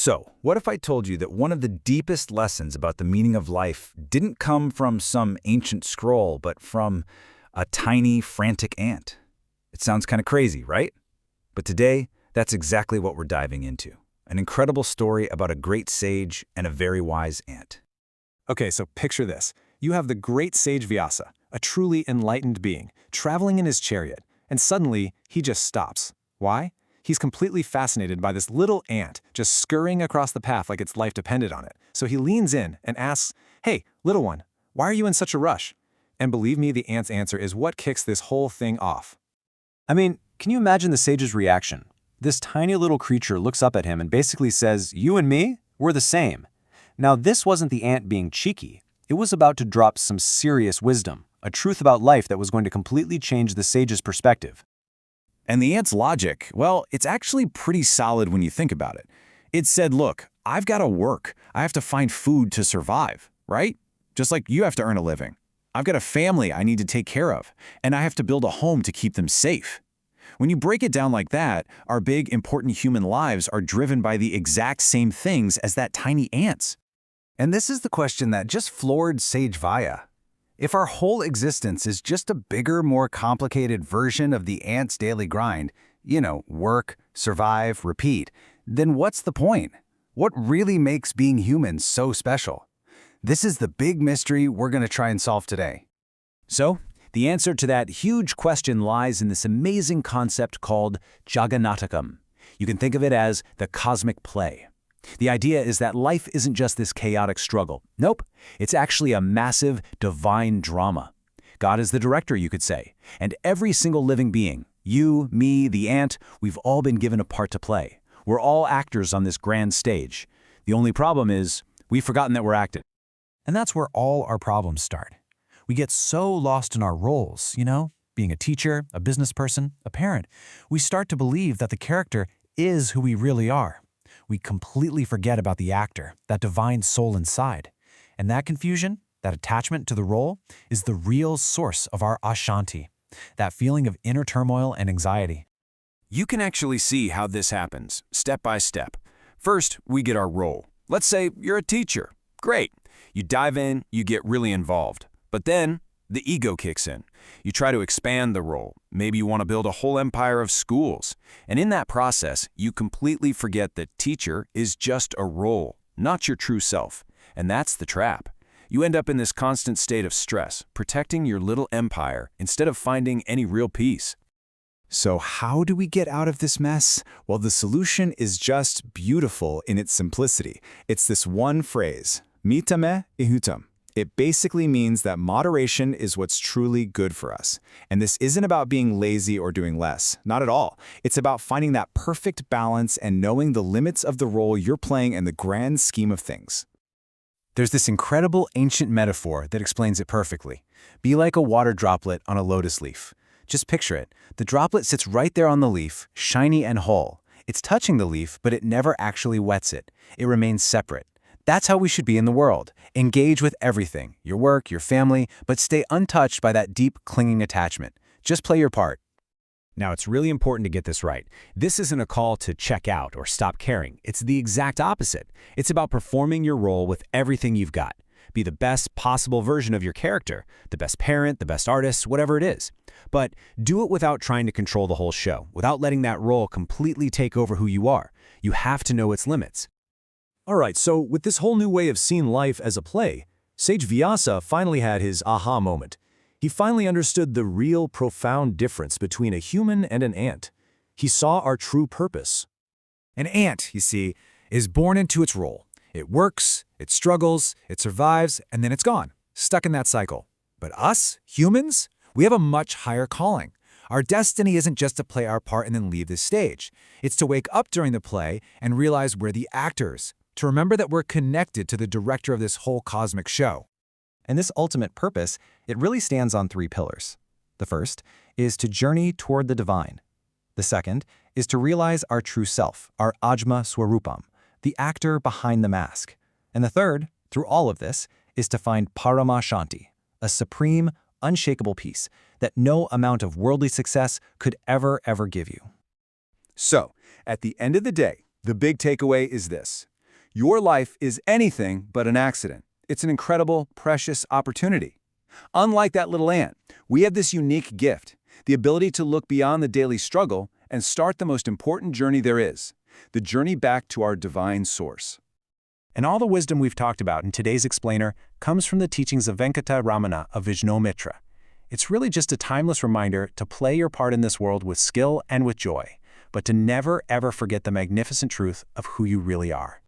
So, what if I told you that one of the deepest lessons about the meaning of life didn't come from some ancient scroll, but from a tiny, frantic ant? It sounds kind of crazy, right? But today, that's exactly what we're diving into. An incredible story about a great sage and a very wise ant. Okay, so picture this. You have the great sage Vyasa, a truly enlightened being, traveling in his chariot, and suddenly he just stops. Why? He's completely fascinated by this little ant just scurrying across the path like its life depended on it. So he leans in and asks, "Hey, little one, why are you in such a rush?" And believe me, the ant's answer is what kicks this whole thing off. I mean, can you imagine the sage's reaction? This tiny little creature looks up at him and basically says, "You and me, we're the same." Now, this wasn't the ant being cheeky. It was about to drop some serious wisdom, a truth about life that was going to completely change the sage's perspective. And the ant's logic, well, it's actually pretty solid when you think about it. It said, look, I've got to work. I have to find food to survive, right? Just like you have to earn a living. I've got a family I need to take care of, and I have to build a home to keep them safe. When you break it down like that, our big, important human lives are driven by the exact same things as that tiny ant's. And this is the question that just floored Sage Vaya. If our whole existence is just a bigger, more complicated version of the ant's daily grind, work, survive, repeat, then what's the point? What really makes being human so special? This is the big mystery we're going to try and solve today. So, the answer to that huge question lies in this amazing concept called Jagan Natakam. You can think of it as the cosmic play. The idea is that life isn't just this chaotic struggle. Nope, it's actually a massive, divine drama. God is the director, you could say, and every single living being, you, me, the ant, we've all been given a part to play. We're all actors on this grand stage. The only problem is, we've forgotten that we're acting. And that's where all our problems start. We get so lost in our roles, being a teacher, a business person, a parent. We start to believe that the character is who we really are. We completely forget about the actor, that divine soul inside. And that confusion, that attachment to the role, is the real source of our Ashanthi, that feeling of inner turmoil and anxiety. You can actually see how this happens, step by step. First, we get our role. Let's say you're a teacher. Great. You dive in, you get really involved. But then, the ego kicks in. You try to expand the role. Maybe you want to build a whole empire of schools. And in that process, you completely forget that teacher is just a role, not your true self. And that's the trap. You end up in this constant state of stress, protecting your little empire instead of finding any real peace. So how do we get out of this mess? Well, the solution is just beautiful in its simplicity. It's this one phrase, Mithame Hitham. It basically means that moderation is what's truly good for us. And this isn't about being lazy or doing less. Not at all. It's about finding that perfect balance and knowing the limits of the role you're playing in the grand scheme of things. There's this incredible ancient metaphor that explains it perfectly. Be like a water droplet on a lotus leaf. Just picture it. The droplet sits right there on the leaf, shiny and whole. It's touching the leaf, but it never actually wets it. It remains separate. That's how we should be in the world. Engage with everything, your work, your family, but stay untouched by that deep, clinging attachment. Just play your part. Now, it's really important to get this right. This isn't a call to check out or stop caring. It's the exact opposite. It's about performing your role with everything you've got. Be the best possible version of your character, the best parent, the best artist, whatever it is. But do it without trying to control the whole show, without letting that role completely take over who you are. You have to know its limits. All right, so with this whole new way of seeing life as a play, Sage Vyasa finally had his aha moment. He finally understood the real profound difference between a human and an ant. He saw our true purpose. An ant, you see, is born into its role. It works, it struggles, it survives, and then it's gone, stuck in that cycle. But us, humans, we have a much higher calling. Our destiny isn't just to play our part and then leave this stage. It's to wake up during the play and realize we're the actors, to remember that we're connected to the director of this whole cosmic show. And this ultimate purpose, it really stands on 3 pillars. The first is to journey toward the divine. The second is to realize our true self, our Ajma Swaroopam, the actor behind the mask. And the third, through all of this, is to find Parama Shanti, a supreme, unshakable peace that no amount of worldly success could ever give you. So, at the end of the day, the big takeaway is this. Your life is anything but an accident. It's an incredible, precious opportunity. Unlike that little ant, we have this unique gift, the ability to look beyond the daily struggle and start the most important journey there is, the journey back to our divine source. And all the wisdom we've talked about in today's explainer comes from the teachings of Venkata Ramana of Vijnomitra. It's really just a timeless reminder to play your part in this world with skill and with joy, but to never ever forget the magnificent truth of who you really are.